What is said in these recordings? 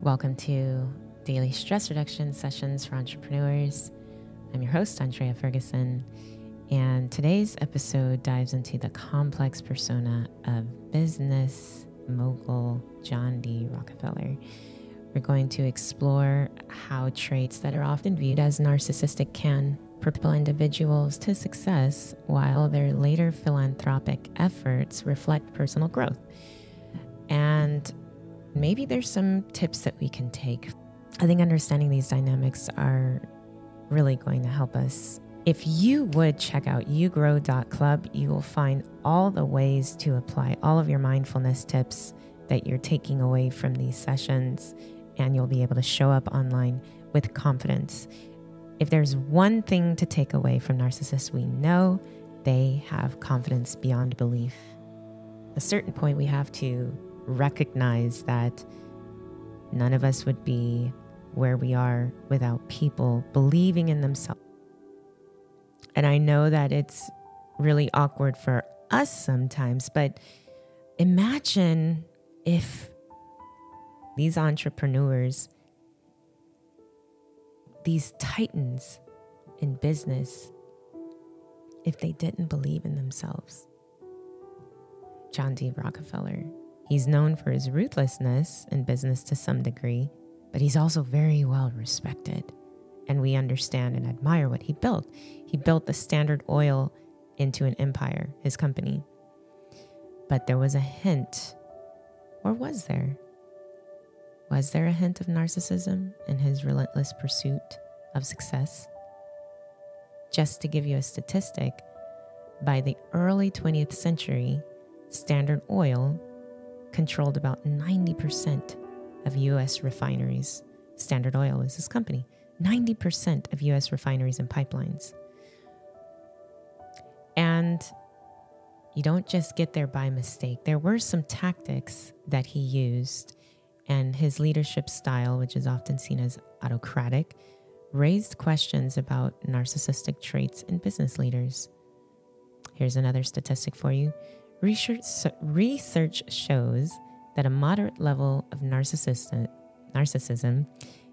Welcome to Daily Stress Reduction Sessions for Entrepreneurs. I'm your host, Antrea Ferguson, and today's episode dives into the complex persona of business mogul John D. Rockefeller. We're going to explore how traits that are often viewed as narcissistic can propel individuals to success, while their later philanthropic efforts reflect personal growth. And maybe there's some tips that we can take. I think understanding these dynamics are really going to help us. If you would check out YouGrow.club, you will find all the ways to apply all of your mindfulness tips that you're taking away from these sessions, and you'll be able to show up online with confidence. If there's one thing to take away from narcissists, we know they have confidence beyond belief. At a certain point, we have to recognize that none of us would be where we are without people believing in themselves. And I know that it's really awkward for us sometimes, but imagine if these entrepreneurs, these titans in business, if they didn't believe in themselves. John D. Rockefeller, he's known for his ruthlessness in business to some degree, but he's also very well respected. And we understand and admire what he built. He built the Standard Oil into an empire, his company. But there was a hint, or was there? Was there a hint of narcissism in his relentless pursuit of success? Just to give you a statistic, by the early 20th century, Standard Oil controlled about 90% of U.S. refineries. Standard Oil is his company. 90% of U.S. refineries and pipelines. And you don't just get there by mistake. There were some tactics that he used, and his leadership style, which is often seen as autocratic, raised questions about narcissistic traits in business leaders. Here's another statistic for you. Research shows that a moderate level of narcissism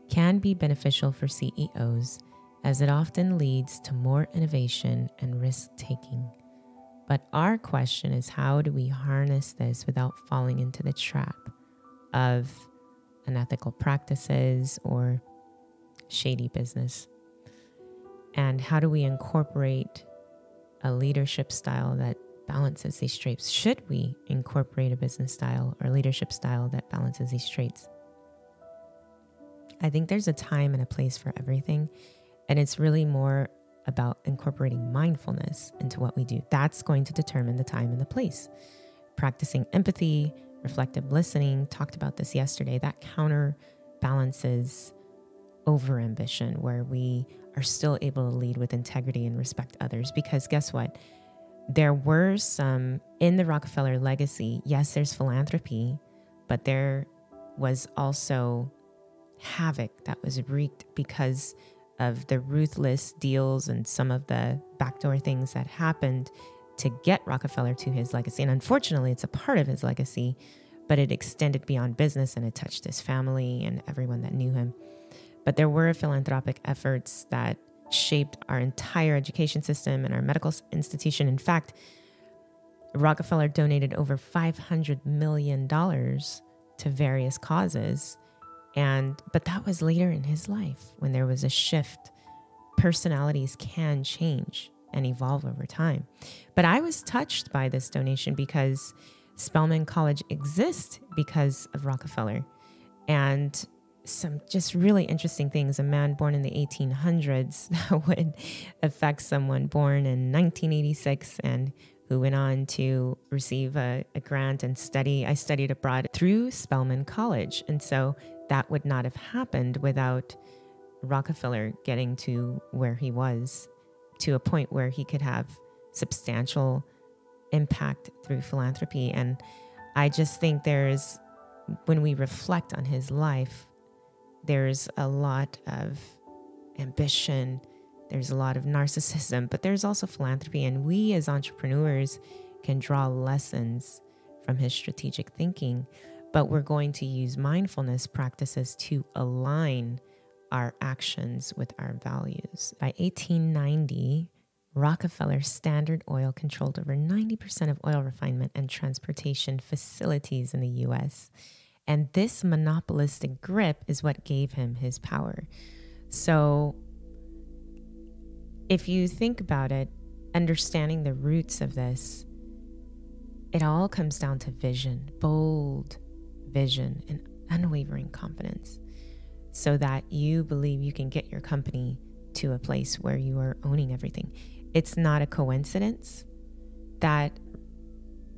can be beneficial for CEOs, as it often leads to more innovation and risk-taking. But our question is, how do we harness this without falling into the trap of unethical practices or shady business? And how do we incorporate a leadership style that balances these traits? Should we incorporate a business style or leadership style that balances these traits? I think there's a time and a place for everything, and it's really more about incorporating mindfulness into what we do. That's going to determine the time and the place. Practicing empathy, reflective listening, talked about this yesterday, that counterbalances overambition, where we are still able to lead with integrity and respect others. Because guess what? There were some in the Rockefeller legacy. Yes, there's philanthropy, but there was also havoc that was wreaked because of the ruthless deals and some of the backdoor things that happened to get Rockefeller to his legacy. And unfortunately, it's a part of his legacy, but it extended beyond business and it touched his family and everyone that knew him. But there were philanthropic efforts that shaped our entire education system and our medical institution. In fact, Rockefeller donated over $500 million to various causes. But that was later in his life when there was a shift. Personalities can change and evolve over time. But I was touched by this donation because Spelman College exists because of Rockefeller. And some just really interesting things. A man born in the 1800s that would affect someone born in 1986 and who went on to receive a grant and study. I studied abroad through Spelman College. And so that would not have happened without Rockefeller getting to where he was, to a point where he could have substantial impact through philanthropy. And I just think when we reflect on his life, there's a lot of ambition, there's a lot of narcissism, but there's also philanthropy. And we as entrepreneurs can draw lessons from his strategic thinking. but we're going to use mindfulness practices to align our actions with our values. By 1890, Rockefeller Standard Oil controlled over 90% of oil refinement and transportation facilities in the US. And this monopolistic grip is what gave him his power. So if you think about it, understanding the roots of this, it all comes down to vision, bold vision, and unwavering confidence, so that you believe you can get your company to a place where you are owning everything. It's not a coincidence that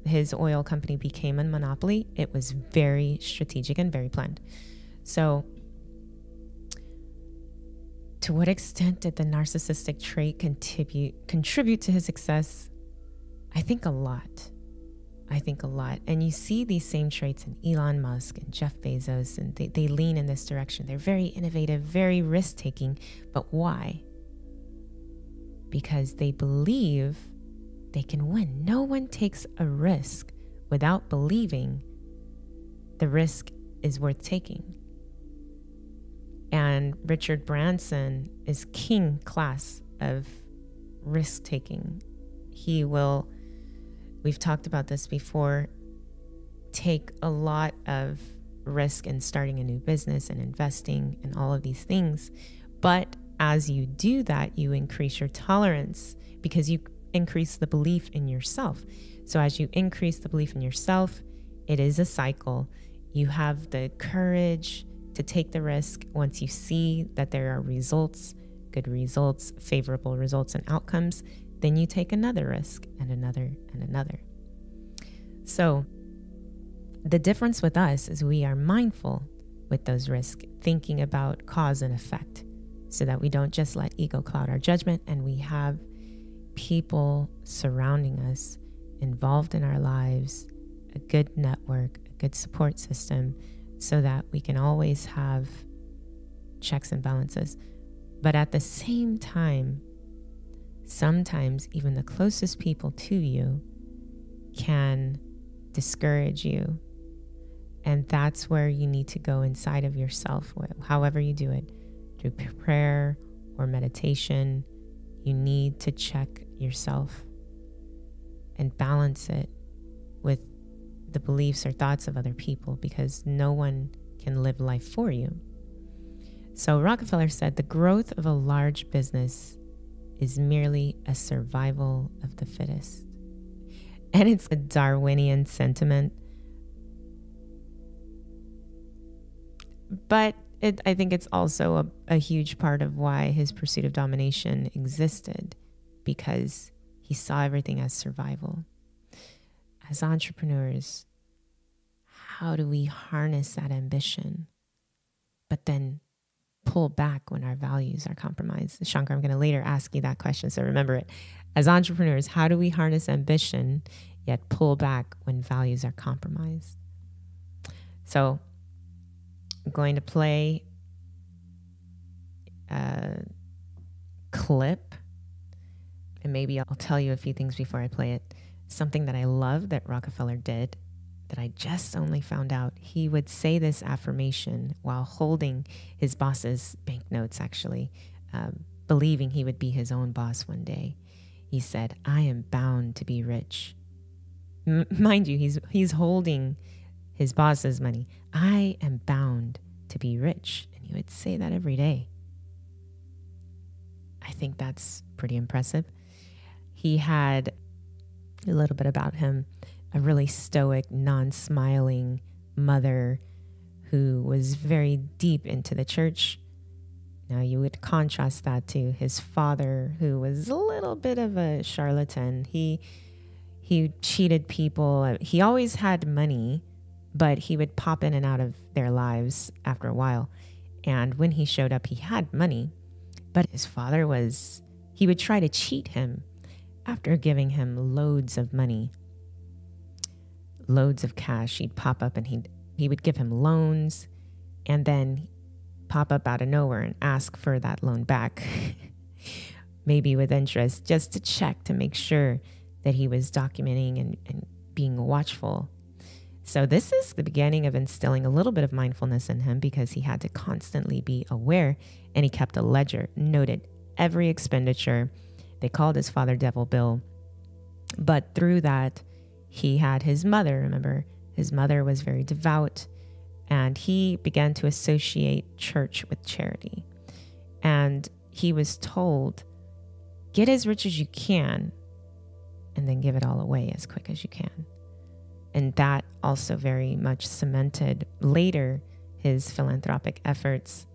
his oil company became a monopoly. It was very strategic and very planned. So, to what extent did the narcissistic trait contribute to his success? I think a lot. And you see these same traits in Elon Musk and Jeff Bezos, and they lean in this direction. They're very innovative, very risk-taking. But why? Because they believe they can win. No one takes a risk without believing the risk is worth taking. And Richard Branson is king class of risk-taking. He will, we've talked about this before, take a lot of risk in starting a new business and investing and all of these things. But as you do that, you increase your tolerance because you increase the belief in yourself. So as you increase the belief in yourself, it is a cycle. You have the courage to take the risk. Once you see that there are results, good results, favorable results and outcomes, then you take another risk and another and another. So the difference with us is we are mindful with those risks, thinking about cause and effect, so that we don't just let ego cloud our judgment, and we have people surrounding us, involved in our lives, a good network, a good support system, so that we can always have checks and balances. But at the same time, sometimes even the closest people to you can discourage you. And that's where you need to go inside of yourself, however you do it, through prayer or meditation. You need to check yourself and balance it with the beliefs or thoughts of other people, because no one can live life for you. So Rockefeller said the growth of a large business is merely a survival of the fittest. And it's a Darwinian sentiment. But I think it's also a huge part of why his pursuit of domination existed, because he saw everything as survival. As entrepreneurs, how do we harness that ambition, but then pull back when our values are compromised? Shankar, I'm going to later ask you that question, so remember it. As entrepreneurs, how do we harness ambition, yet pull back when values are compromised? So I'm going to play a clip, and maybe I'll tell you a few things before I play it. Something that I love that Rockefeller did, that I just only found out. He would say this affirmation while holding his boss's banknotes, actually, believing he would be his own boss one day. He said, "I am bound to be rich." Mind you, he's holding his boss's money. "I am bound to be rich." And he would say that every day. I think that's pretty impressive. He had, a little bit about him, a really stoic, non-smiling mother who was very deep into the church. Now you would contrast that to his father, who was a little bit of a charlatan. He cheated people. He always had money, but he would pop in and out of their lives after a while. And when he showed up, he had money, but his father he would try to cheat him after giving him loads of money, loads of cash. He'd pop up and he would give him loans, and then pop up out of nowhere and ask for that loan back, maybe with interest, just to check to make sure that he was documenting and being watchful. So this is the beginning of instilling a little bit of mindfulness in him, because he had to constantly be aware, and he kept a ledger, noted every expenditure. They called his father Devil Bill. But through that, he had his mother. Remember, his mother was very devout, and he began to associate church with charity. And he was told, get as rich as you can and then give it all away as quick as you can. And that also very much cemented later his philanthropic efforts.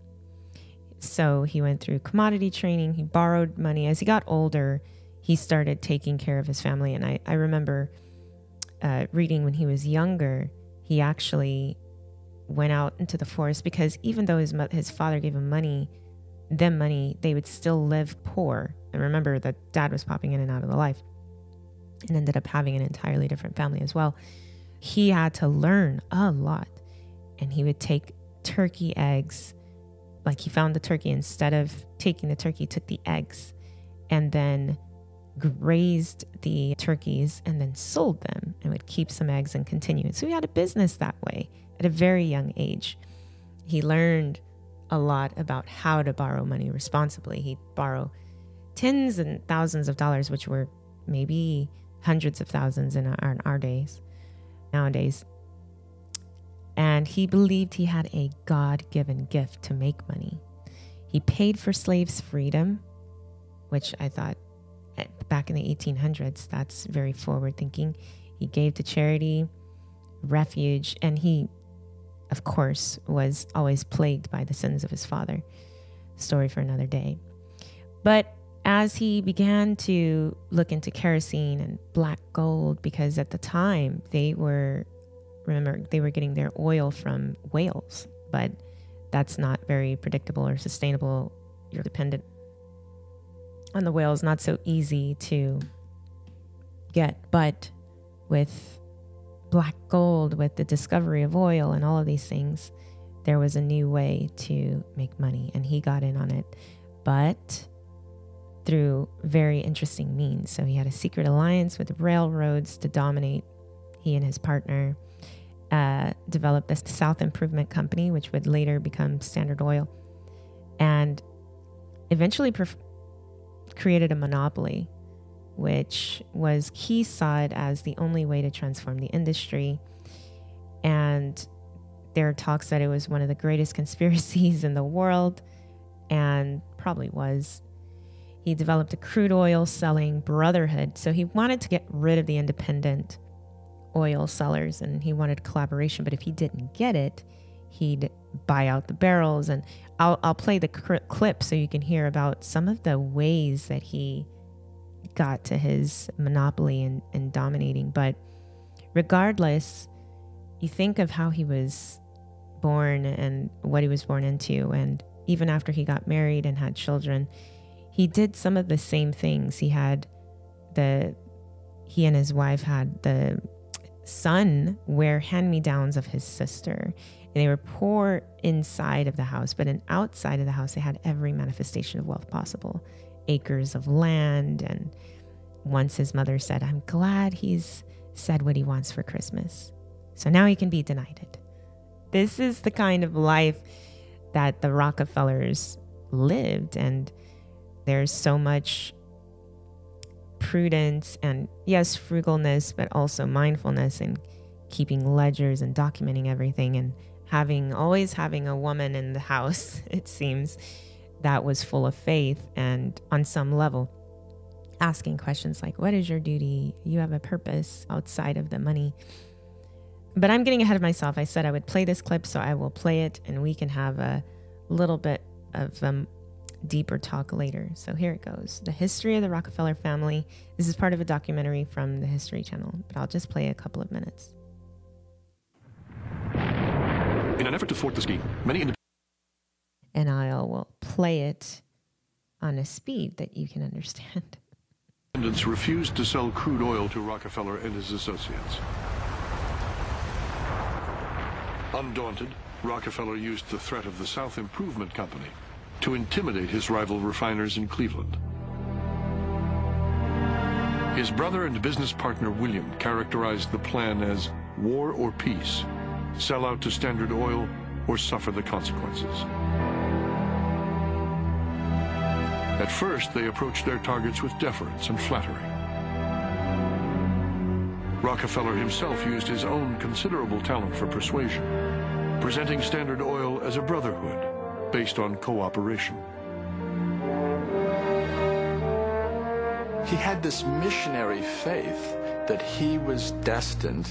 So he went through commodity training. He borrowed money. As he got older, he started taking care of his family. And I remember reading when he was younger, he actually went out into the forest, because even though his father gave him money, they would still live poor. And remember that dad was popping in and out of the life and ended up having an entirely different family as well. He had to learn a lot, and he would take turkey eggs. Like, he found the turkey, instead of taking the turkey, took the eggs and then grazed the turkeys and then sold them, and would keep some eggs and continue. So he had a business that way at a very young age. He learned a lot about how to borrow money responsibly. He'd borrow tens and thousands of dollars, which were maybe hundreds of thousands in our days, nowadays. And he believed he had a God-given gift to make money. He paid for slaves' freedom, which I thought back in the 1800s, that's very forward thinking. He gave to charity, refuge, and he, of course, was always plagued by the sins of his father. Story for another day. But as he began to look into kerosene and black gold, because at the time they were getting their oil from whales, but that's not very predictable or sustainable. You're dependent on the whales, not so easy to get. But with black gold, with the discovery of oil and all of these things, there was a new way to make money, and he got in on it, but through very interesting means. So he had a secret alliance with railroads to dominate. He and his partner developed this South Improvement Company, which would later become Standard Oil, and eventually created a monopoly, which he saw it as the only way to transform the industry. And there are talks that it was one of the greatest conspiracies in the world, and probably was. He developed a crude oil selling brotherhood. So he wanted to get rid of the independent oil sellers, and he wanted collaboration. But if he didn't get it, he'd buy out the barrels. And I'll play the clip so you can hear about some of the ways that he got to his monopoly and dominating. But regardless, you think of how he was born and what he was born into. And even after he got married and had children, he did some of the same things. He and his wife had the son wear hand-me-downs of his sister. And they were poor inside of the house, but outside of the house, they had every manifestation of wealth possible. Acres of land. And once his mother said, "I'm glad he's said what he wants for Christmas, so now he can be denied it." This is the kind of life that the Rockefellers lived. And there's so much prudence and, yes, frugalness, but also mindfulness and keeping ledgers and documenting everything, and always having a woman in the house, it seems, that was full of faith and on some level asking questions like, what is your duty? You have a purpose outside of the money. But I'm getting ahead of myself. I said I would play this clip, so I will play it, and we can have a little bit of deeper talk later. So here it goes. The history of the Rockefeller family. This is part of a documentary from the History Channel, but I'll just play a couple of minutes. In an effort to thwart the scheme, and I will play it on a speed that you can understand. Independents refused to sell crude oil to Rockefeller and his associates. Undaunted, Rockefeller used the threat of the South Improvement Company to intimidate his rival refiners in Cleveland. His brother and business partner William characterized the plan as war or peace, sell out to Standard Oil, or suffer the consequences. At first, they approached their targets with deference and flattery. Rockefeller himself used his own considerable talent for persuasion, presenting Standard Oil as a brotherhood based on cooperation. He had this missionary faith that he was destined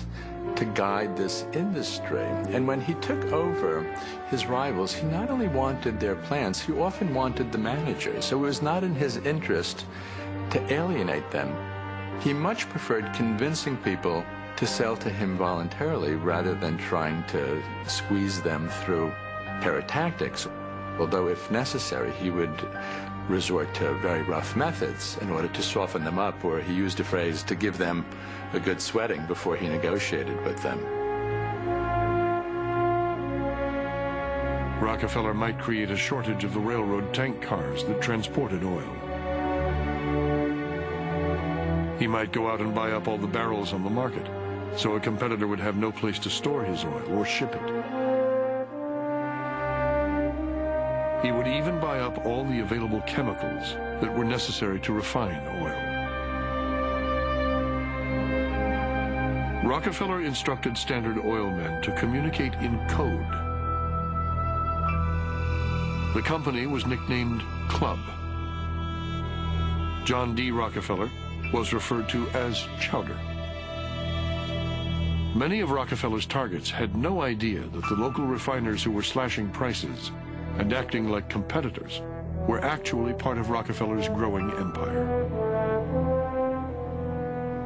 to guide this industry. And when he took over his rivals, he not only wanted their plans, he often wanted the managers. So it was not in his interest to alienate them. He much preferred convincing people to sell to him voluntarily rather than trying to squeeze them through terror tactics. Although if necessary, he would resort to very rough methods in order to soften them up, or he used a phrase to give them a good sweating before he negotiated with them. Rockefeller might create a shortage of the railroad tank cars that transported oil. He might go out and buy up all the barrels on the market, so a competitor would have no place to store his oil or ship it. He would even buy up all the available chemicals that were necessary to refine oil. Rockefeller instructed Standard Oil men to communicate in code. The company was nicknamed Club. John D. Rockefeller was referred to as Chowder. Many of Rockefeller's targets had no idea that the local refiners who were slashing prices and acting like competitors were actually part of Rockefeller's growing empire.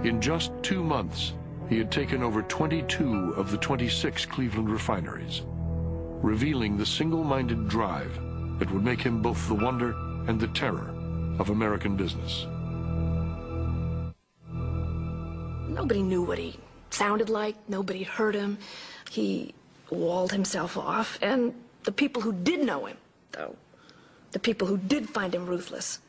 In just 2 months, he had taken over 22 of the 26 Cleveland refineries, revealing the single-minded drive that would make him both the wonder and the terror of American business. Nobody knew what he sounded like. Nobody heard him. He walled himself off, and the people who did know him, though, the people who did find him ruthless,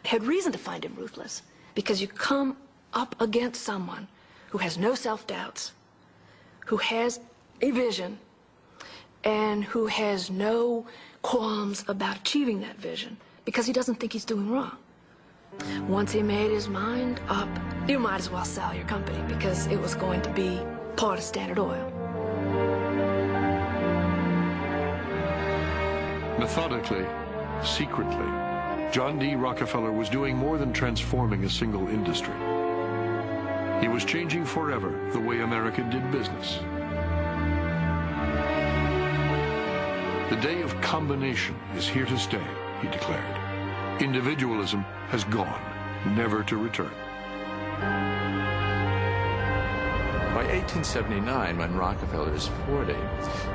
had reason to find him ruthless, because you come up against someone who has no self-doubts, who has a vision, and who has no qualms about achieving that vision, because he doesn't think he's doing wrong. Once he made his mind up, you might as well sell your company, because it was going to be part of Standard Oil. Methodically, secretly, John D. Rockefeller was doing more than transforming a single industry. He was changing forever the way America did business. The day of combination is here to stay, he declared. Individualism has gone, never to return. By 1879, when Rockefeller is 40,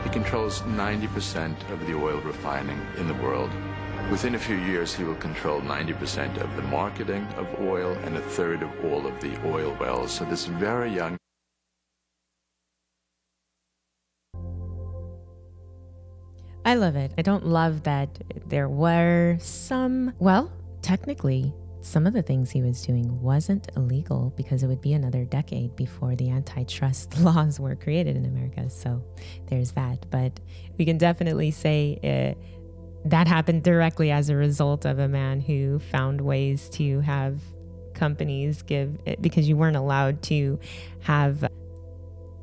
he controls 90% of the oil refining in the world. Within a few years, he will control 90% of the marketing of oil and 1/3 of all of the oil wells. So this very young... I love it. I don't love that there were some, well, technically, some of the things he was doing wasn't illegal, because it would be another decade before the antitrust laws were created in America. So there's that. But we can definitely say that happened directly as a result of a man who found ways to have companies give it, because you weren't allowed to have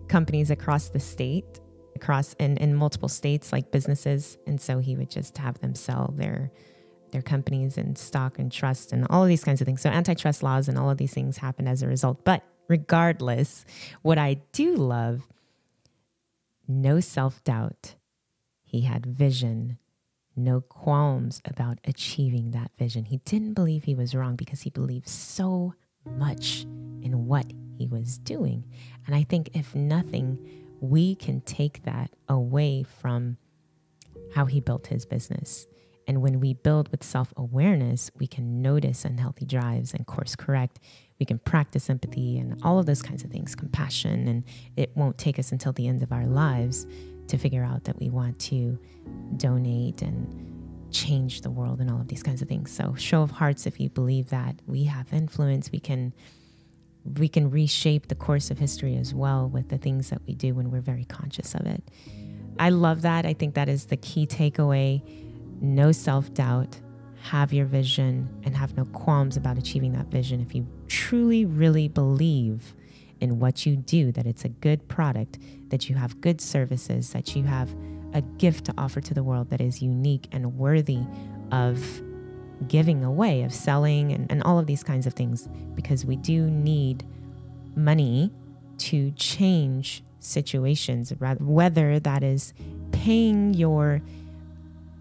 companies across the state, across in multiple states, like businesses. And so he would just have them sell their companies and stock and trust and all of these kinds of things. So antitrust laws and all of these things happened as a result. But regardless, what I do love, no self-doubt. He had vision, no qualms about achieving that vision. He didn't believe he was wrong because he believed so much in what he was doing. And I think if nothing, we can take that away from how he built his business. And when we build with self-awareness, we can notice unhealthy drives and course correct. We can practice empathy and all of those kinds of things, compassion, and it won't take us until the end of our lives to figure out that we want to donate and change the world and all of these kinds of things. So show of hearts if you believe that we have influence, we can we can reshape the course of history as well with the things that we do when we're very conscious of it. I love that. I think that is the key takeaway. No self-doubt, have your vision, and have no qualms about achieving that vision. If you truly, really believe in what you do, that it's a good product, that you have good services, that you have a gift to offer to the world that is unique and worthy of giving away, of selling, and all of these kinds of things, because we do need money to change situations, whether that is paying your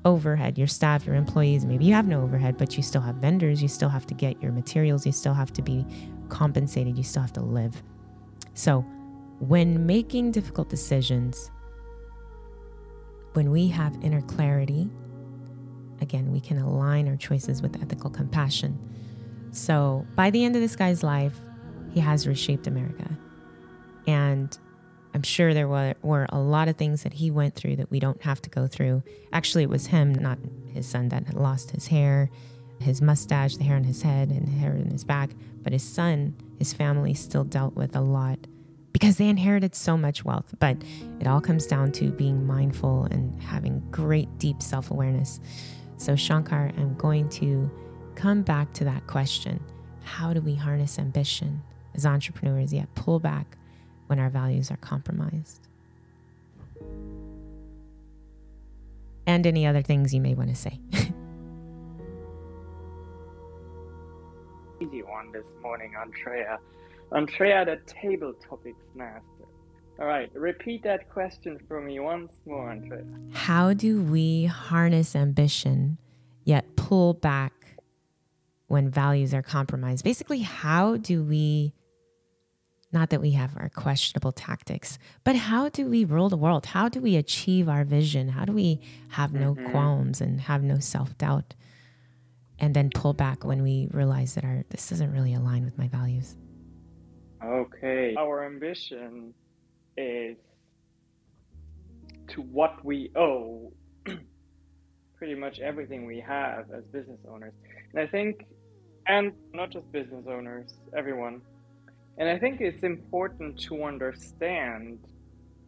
overhead, your staff, your employees. Maybe you have no overhead, but you still have vendors, you still have to get your materials, you still have to be compensated, you still have to live. So when making difficult decisions, when we have inner clarity, again, we can align our choices with ethical compassion. So by the end of this guy's life, he has reshaped America. And I'm sure there were a lot of things that he went through that we don't have to go through. Actually, it was him, not his son, that had lost his hair, his mustache, the hair on his head, and the hair on his back. But his son, his family still dealt with a lot because they inherited so much wealth. But it all comes down to being mindful and having great, deep self-awareness. So Shankar, I'm going to come back to that question. How do we harness ambition as entrepreneurs, yet pull back when our values are compromised? And any other things you may want to say. Easy one this morning, Antrea. Antrea, the table topics master. All right, repeat that question for me once more, Antrea. How do we harness ambition, yet pull back when values are compromised? Basically, how do we, not that we have our questionable tactics, but how do we rule the world? How do we achieve our vision? How do we have no qualms and have no self-doubt? And then pull back when we realize that this doesn't really align with my values. Okay. Our ambition is to what we owe pretty much everything we have as business owners. And I think, and not just business owners, everyone. And I think it's important to understand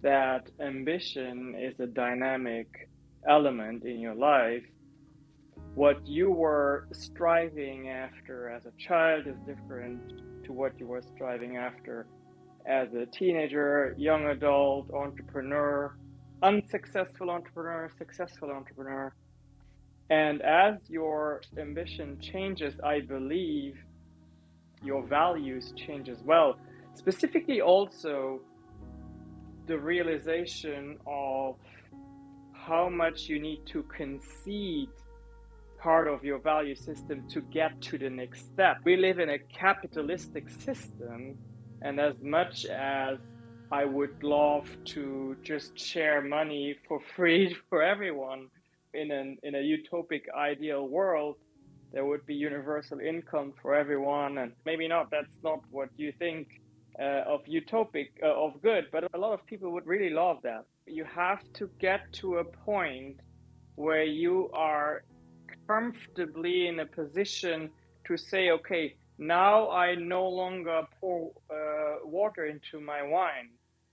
that ambition is a dynamic element in your life. What you were striving after as a child is different to what you were striving after as a teenager, young adult, entrepreneur, unsuccessful entrepreneur, successful entrepreneur. And as your ambition changes, I believe your values change as well. Specifically also the realization of how much you need to concede part of your value system to get to the next step. We live in a capitalistic system, and as much as I would love to just share money for free for everyone in a utopic ideal world, there would be universal income for everyone, and maybe not, that's not what you think of utopic, of good, but a lot of people would really love that. You have to get to a point where you are comfortably in a position to say, okay, now I no longer pour water into my wine.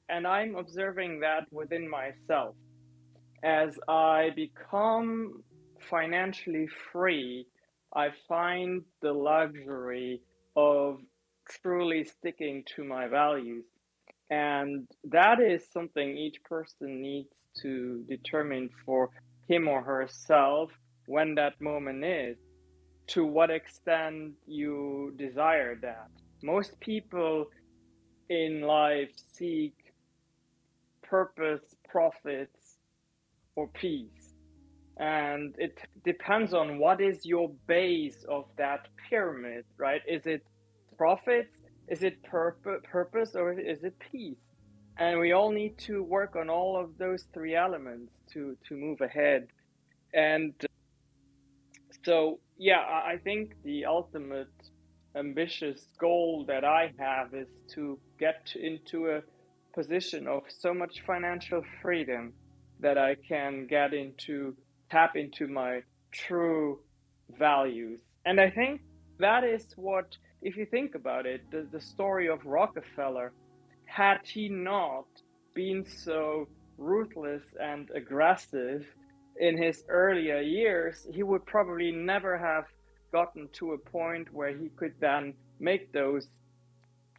And I'm observing that within myself. As I become financially free, I find the luxury of truly sticking to my values. And that is something each person needs to determine for him or herself when that moment is, to what extent you desire that. Most people in life seek purpose, profits, or peace. And it depends on what is your base of that pyramid, right? Is it profits? Is it purpose, or is it peace? And we all need to work on all of those three elements to move ahead. And so, yeah, I think the ultimate ambitious goal that I have is to get into a position of so much financial freedom that I can tap into my true values. And I think that is what if you think about it, the story of Rockefeller, had he not been so ruthless and aggressive in his earlier years, he would probably never have gotten to a point where he could then make those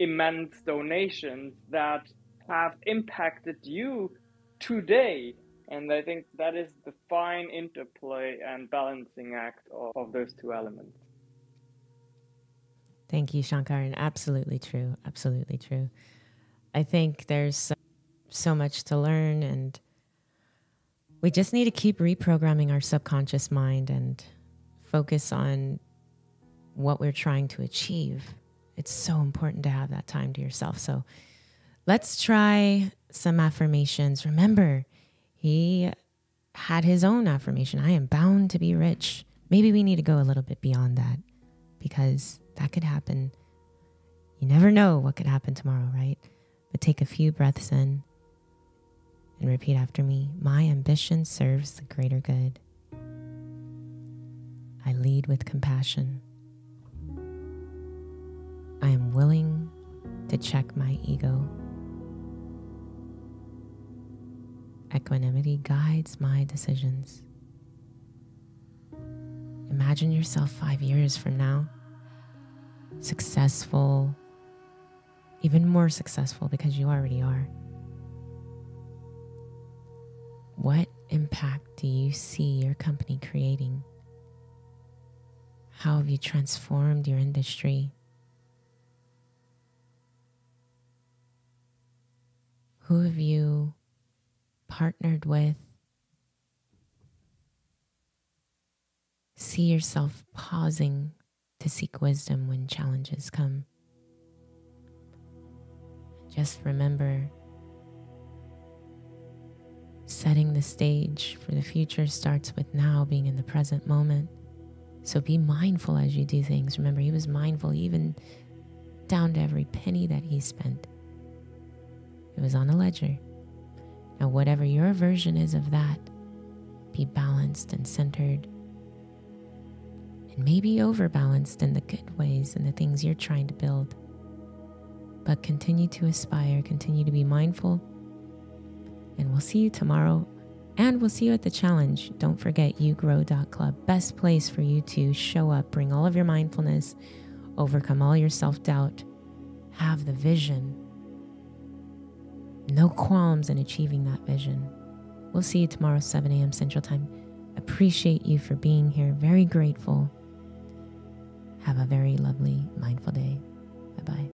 immense donations that have impacted you today. And I think that is the fine interplay and balancing act of those two elements. Thank you, Shankar. And absolutely true. Absolutely true. I think there's so much to learn, and we just need to keep reprogramming our subconscious mind and focus on what we're trying to achieve. It's so important to have that time to yourself. So let's try some affirmations. Remember, he had his own affirmation. I am bound to be rich. Maybe we need to go a little bit beyond that, because that could happen. You never know what could happen tomorrow, right? But take a few breaths in and repeat after me. My ambition serves the greater good. I lead with compassion. I am willing to check my ego. Equanimity guides my decisions. Imagine yourself 5 years from now, successful, even more successful because you already are. What impact do you see your company creating? How have you transformed your industry? Who have you partnered with? See yourself pausing to seek wisdom when challenges come. Just remember, setting the stage for the future starts with now, being in the present moment. So be mindful as you do things. Remember, he was mindful even down to every penny that he spent. It was on a ledger. Now, whatever your version is of that, be balanced and centered. And maybe overbalanced in the good ways and the things you're trying to build. But continue to aspire, continue to be mindful. And we'll see you tomorrow. And we'll see you at the challenge. Don't forget YouGrow.club. Best place for you to show up, bring all of your mindfulness, overcome all your self-doubt, have the vision. No qualms in achieving that vision. We'll see you tomorrow, 7 a.m. Central Time. Appreciate you for being here. Very grateful. Have a very lovely, mindful day. Bye-bye.